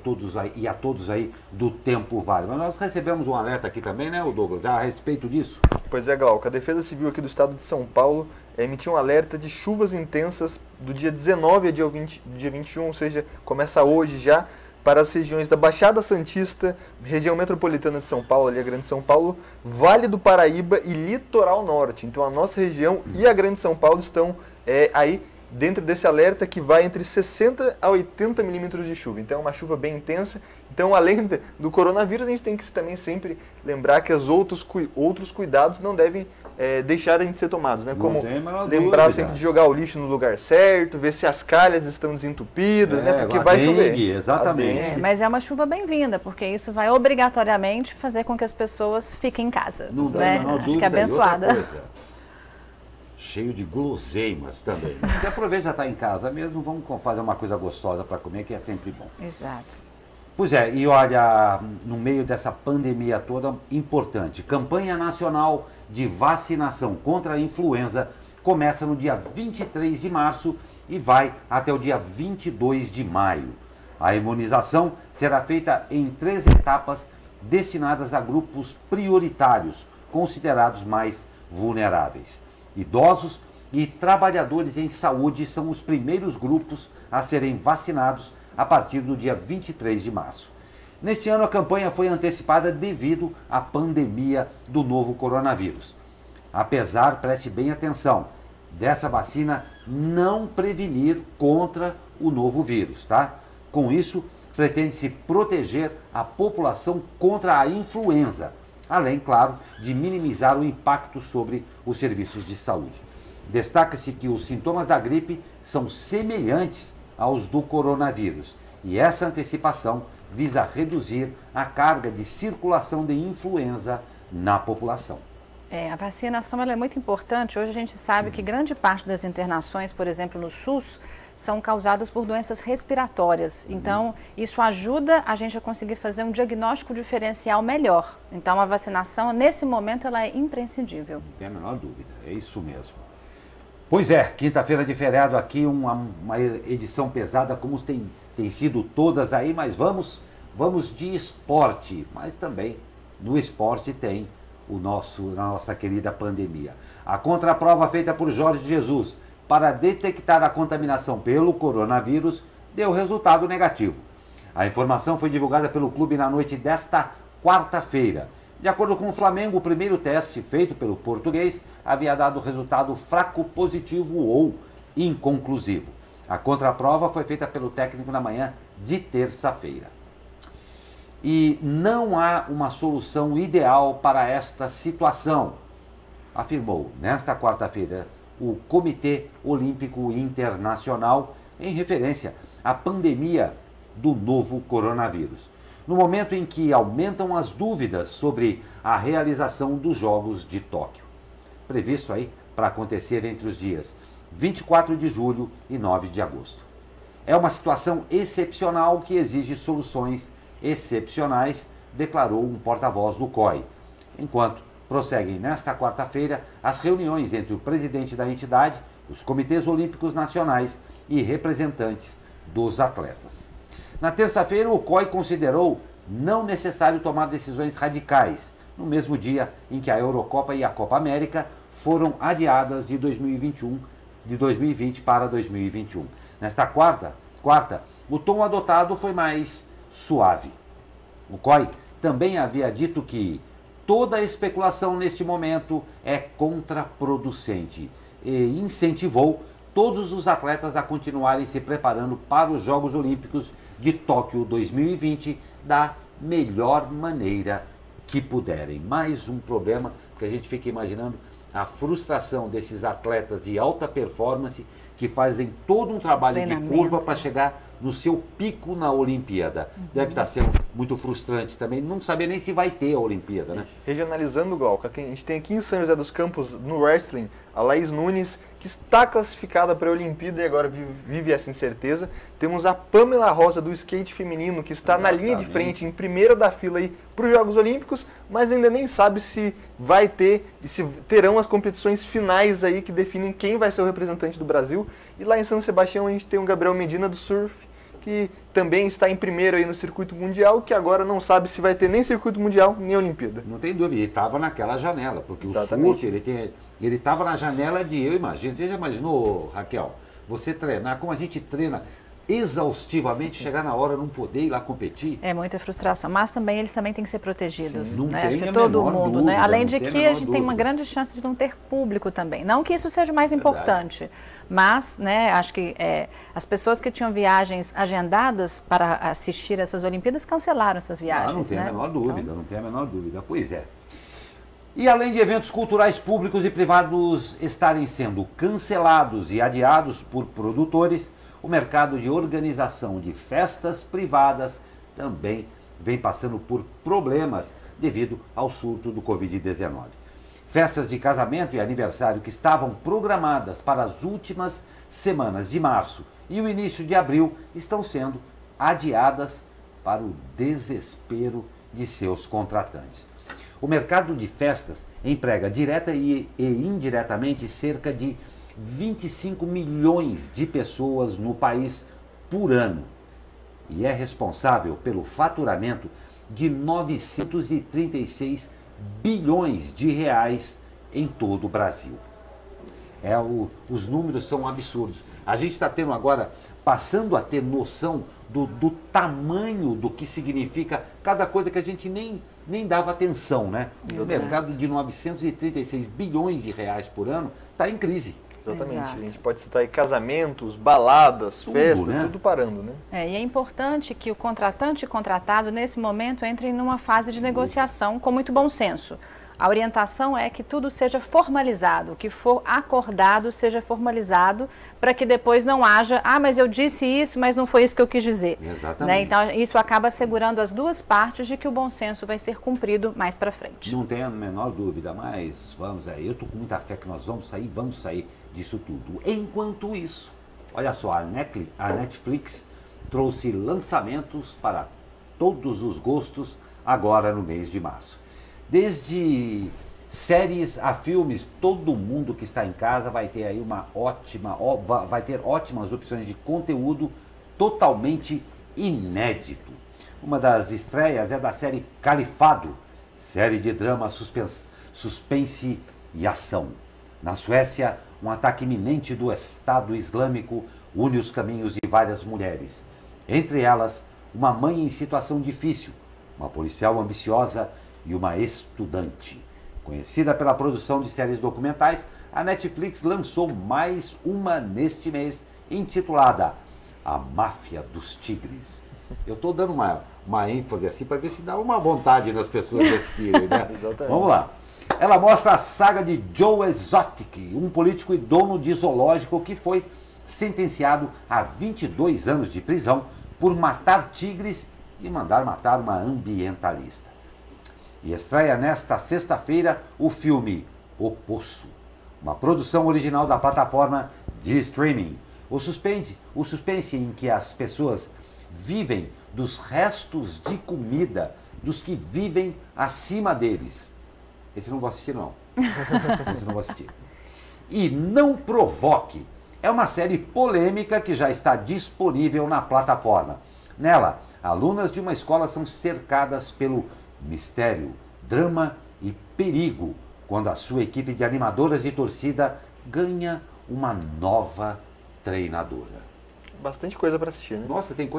e a todos aí do Tempo Vale. Mas nós recebemos um alerta aqui também, né, Douglas, a respeito disso.
Pois é, Glauco. A Defesa Civil aqui do estado de São Paulo emitiu um alerta de chuvas intensas do dia 19 a dia 21, ou seja, começa hoje já, para as regiões da Baixada Santista, região metropolitana de São Paulo, ali a Grande São Paulo, Vale do Paraíba e Litoral Norte. Então a nossa região e a Grande São Paulo estão aí dentro desse alerta que vai entre 60 a 80 milímetros de chuva. Então é uma chuva bem intensa. Então, além do coronavírus, a gente tem que também sempre lembrar que os outros cuidados não devem deixarem de ser tomados, né? Como lembrar sempre de jogar o lixo no lugar certo, ver se as calhas estão desentupidas, né? Porque vai chover.
Exatamente.
Mas é uma chuva bem-vinda, porque isso vai obrigatoriamente fazer com que as pessoas fiquem em casa.
Não
né?
tem
Acho que é abençoada.
Cheio de guloseimas também. Se aproveita já está em casa mesmo, vamos fazer uma coisa gostosa para comer, que é sempre bom.
Exato.
Pois é, e olha, no meio dessa pandemia toda, importante, campanha nacional de vacinação contra a influenza começa no dia 23 de março e vai até o dia 22 de maio. A imunização será feita em 3 etapas destinadas a grupos prioritários, considerados mais vulneráveis. Idosos e trabalhadores em saúde são os primeiros grupos a serem vacinados a partir do dia 23 de março. Neste ano, a campanha foi antecipada devido à pandemia do novo coronavírus. Apesar, preste bem atenção, dessa vacina não prevenir contra o novo vírus, tá? Com isso, pretende-se proteger a população contra a influenza, além, claro, de minimizar o impacto sobre os serviços de saúde. Destaca-se que os sintomas da gripe são semelhantes aos do coronavírus e essa antecipação visa reduzir a carga de circulação de influenza na população.
A vacinação ela é muito importante. Hoje a gente sabe que grande parte das internações, por exemplo, no SUS, são causadas por doenças respiratórias. Então, isso ajuda a gente a conseguir fazer um diagnóstico diferencial melhor. Então, a vacinação, nesse momento, ela é imprescindível.
Não tem a menor dúvida, é isso mesmo. Pois é, quinta-feira de feriado aqui, uma edição pesada, como tem sido todas aí, mas vamos de esporte. Mas também no esporte tem a nossa querida pandemia. A contraprova feita por Jorge Jesus para detectar a contaminação pelo coronavírus deu resultado negativo. A informação foi divulgada pelo clube na noite desta quarta-feira. De acordo com o Flamengo, o primeiro teste feito pelo português havia dado resultado fraco, positivo ou inconclusivo. A contraprova foi feita pelo técnico na manhã de terça-feira. E não há uma solução ideal para esta situação, afirmou nesta quarta-feira o Comitê Olímpico Internacional em referência à pandemia do novo coronavírus. No momento em que aumentam as dúvidas sobre a realização dos Jogos de Tóquio, previsto aí para acontecer entre os dias 24 de julho e 9 de agosto. É uma situação excepcional que exige soluções excepcionais, declarou um porta-voz do COI, enquanto prosseguem nesta quarta-feira as reuniões entre o presidente da entidade, os comitês olímpicos nacionais e representantes dos atletas. Na terça-feira, o COI considerou não necessário tomar decisões radicais, no mesmo dia em que a Eurocopa e a Copa América foram adiadas de 2020 para 2021. Nesta quarta, o tom adotado foi mais suave. O COI também havia dito que toda a especulação neste momento é contraproducente e incentivou todos os atletas a continuarem se preparando para os Jogos Olímpicos de Tóquio 2020 da melhor maneira que puderem. Mais um problema que a gente fica imaginando a frustração desses atletas de alta performance que fazem todo um trabalho de curva para chegar no seu pico na Olimpíada. Deve estar sendo muito frustrante também, não saber nem se vai ter a Olimpíada, né?
Regionalizando, Glauca, a gente tem aqui em São José dos Campos, no wrestling, a Laís Nunes, que está classificada para a Olimpíada e agora vive essa incerteza. Temos a Pamela Rosa, do skate feminino, que está na linha de frente, em primeira da fila aí para os Jogos Olímpicos, mas ainda nem sabe se vai ter e se terão as competições finais aí que definem quem vai ser o representante do Brasil. E lá em São Sebastião a gente tem o Gabriel Medina, do surf, que também está em primeiro aí no circuito mundial, que agora não sabe se vai ter nem circuito mundial, nem Olimpíada.
Não tem dúvida, ele estava naquela janela, porque
Exatamente.
o surf, ele estava na janela de, eu imagino, você já imaginou, Raquel, você treinar, como a gente treina exaustivamente, chegar na hora não poder ir lá competir?
É muita frustração, mas também eles também têm que ser protegidos,
Sim, não
né?
tem
Acho que
a
todo
menor
mundo,
dúvida,
né? Além
não
de
tem a
que a
menor
gente tem uma
dúvida.
grande chance de não ter público também. Não que isso seja o mais importante, mas, né, acho que as pessoas que tinham viagens agendadas para assistir essas Olimpíadas cancelaram essas viagens.
Não tem
né?
a menor dúvida, não tem a menor dúvida. Pois é. E além de eventos culturais públicos e privados estarem sendo cancelados e adiados por produtores, o mercado de organização de festas privadas também vem passando por problemas devido ao surto do Covid-19. Festas de casamento e aniversário que estavam programadas para as últimas semanas de março e o início de abril estão sendo adiadas para o desespero de seus contratantes. O mercado de festas emprega direta e indiretamente cerca de 25 milhões de pessoas no país por ano e é responsável pelo faturamento de 936 bilhões de reais em todo o Brasil. Os números são absurdos. A gente está tendo agora, passando a ter noção do tamanho do que significa cada coisa que a gente nem dava atenção, né? O mercado de 936 bilhões de reais por ano está em crise.
Exatamente.
Exato.
A gente pode citar aí casamentos, baladas,
Tudo,
festas,
né?
tudo parando, né?
E é importante que o contratante e contratado, nesse momento, entrem numa fase de negociação com muito bom senso. A orientação é que tudo seja formalizado, o que for acordado seja formalizado, para que depois não haja, mas eu disse isso, mas não foi isso que eu quis dizer.
Exatamente.
Né? Então, isso acaba assegurando as duas partes de que o bom senso vai ser cumprido mais para frente.
Não tenho a menor dúvida, mas vamos aí, eu estou com muita fé que nós vamos sair disso tudo. Enquanto isso, olha só, a Netflix trouxe lançamentos para todos os gostos agora no mês de março. Desde séries a filmes, todo mundo que está em casa vai ter aí vai ter ótimas opções de conteúdo totalmente inédito. Uma das estreias é da série Califado, série de drama, suspense e ação. Na Suécia, um ataque iminente do Estado Islâmico une os caminhos de várias mulheres. Entre elas, uma mãe em situação difícil, uma policial ambiciosa e uma estudante. Conhecida pela produção de séries documentais, a Netflix lançou mais uma neste mês, intitulada A Máfia dos Tigres. Eu estou dando uma ênfase assim para ver se dá uma vontade nas pessoas de assistirem, né?
Exatamente.
Vamos lá. Ela mostra a saga de Joe Exotic, um político e dono de zoológico que foi sentenciado a 22 anos de prisão por matar tigres e mandar matar uma ambientalista. E estreia nesta sexta-feira o filme O Poço, uma produção original da plataforma de streaming. O suspense em que as pessoas vivem dos restos de comida dos que vivem acima deles. Esse eu não vou assistir, não. Esse eu não vou assistir. E Não Provoque. É uma série polêmica que já está disponível na plataforma. Nela, alunas de uma escola são cercadas pelo mistério, drama e perigo quando a sua equipe de animadoras de torcida ganha uma nova treinadora.
Bastante coisa para assistir, né?
Nossa, tem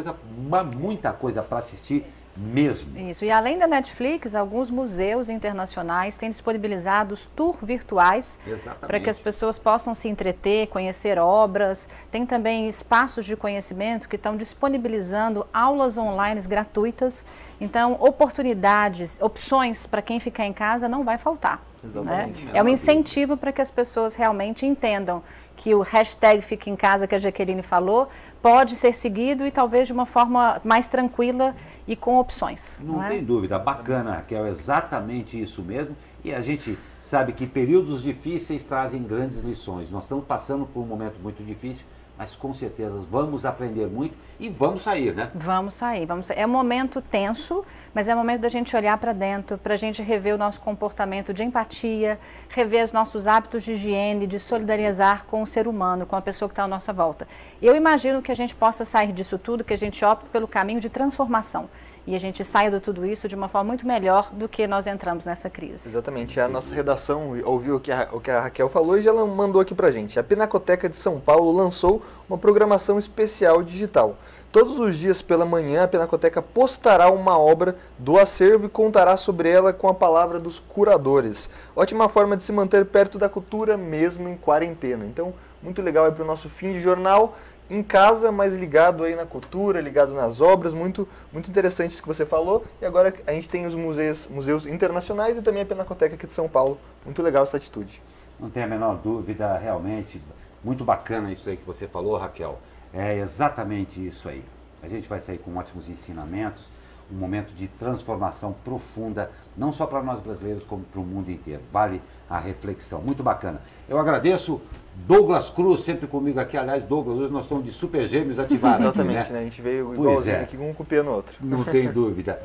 muita coisa para assistir mesmo.
Isso, e além da Netflix, alguns museus internacionais têm disponibilizado os tours virtuais para que as pessoas possam se entreter, conhecer obras. Tem também espaços de conhecimento que estão disponibilizando aulas online gratuitas. Então, oportunidades, opções para quem ficar em casa não vai faltar.
Exatamente.
Né? É um incentivo para que as pessoas realmente entendam que o hashtag Fica em Casa, que a Jaqueline falou, pode ser seguido e talvez de uma forma mais tranquila e com opções.
Não tem dúvida, bacana, Raquel, exatamente isso mesmo. E a gente sabe que períodos difíceis trazem grandes lições. Nós estamos passando por um momento muito difícil, mas com certeza vamos aprender muito e vamos sair, né?
Vamos sair. É um momento tenso, mas é um momento da gente olhar para dentro, para a gente rever o nosso comportamento de empatia, rever os nossos hábitos de higiene, de solidarizar com o ser humano, com a pessoa que está à nossa volta. Eu imagino que a gente possa sair disso tudo, que a gente opte pelo caminho de transformação. E a gente saia de tudo isso de uma forma muito melhor do que nós entramos nessa crise.
Exatamente. A nossa redação ouviu o que a Raquel falou e já mandou aqui pra gente. A Pinacoteca de São Paulo lançou uma programação especial digital. Todos os dias pela manhã, a Pinacoteca postará uma obra do acervo e contará sobre ela com a palavra dos curadores. Ótima forma de se manter perto da cultura, mesmo em quarentena. Então, muito legal aí para o nosso fim de jornal. Em casa, mas ligado aí na cultura, ligado nas obras, muito interessante isso que você falou. E agora a gente tem os museus internacionais e também a Pinacoteca aqui de São Paulo. Muito legal essa atitude.
Não tem a menor dúvida, realmente, muito bacana isso aí que você falou, Raquel. É exatamente isso aí. A gente vai sair com ótimos ensinamentos, um momento de transformação profunda, não só para nós brasileiros, como para o mundo inteiro. Vale a reflexão. Muito bacana. Eu agradeço Douglas Cruz, sempre comigo aqui. Aliás, Douglas, hoje nós estamos de super gêmeos ativados.
Exatamente,
aqui,
né? A gente veio igualzinho aqui, um copiando o outro.
Não tem dúvida.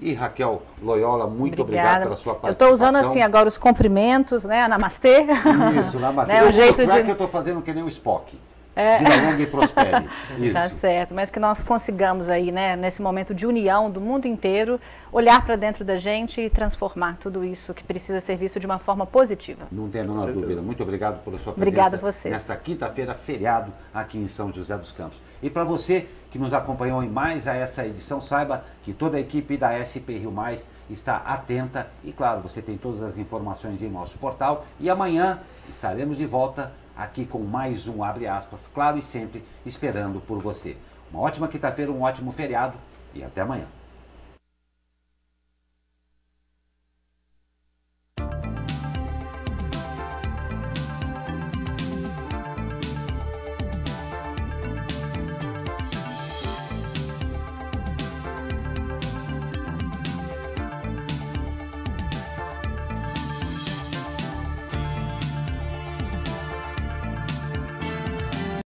E Raquel Loyola, muito obrigado pela sua participação.
Eu estou usando assim agora os cumprimentos, né? Namastê.
Isso, namastê.
Né? O jeito de...
que eu estou fazendo que nem o Spock. Vida longa e prospere. Isso.
Tá certo, mas que nós consigamos aí, né, nesse momento de união do mundo inteiro, olhar para dentro da gente e transformar tudo isso que precisa ser visto de uma forma positiva.
Não tem a menor dúvida. Muito obrigado pela sua presença.
Obrigada a vocês.
Nesta quinta-feira, feriado, aqui em São José dos Campos. E para você que nos acompanhou em mais a essa edição, saiba que toda a equipe da SP Rio Mais está atenta e, claro, você tem todas as informações em nosso portal. E amanhã estaremos de volta aqui com mais um Abre Aspas, claro e sempre esperando por você. Uma ótima quinta-feira, um ótimo feriado e até amanhã.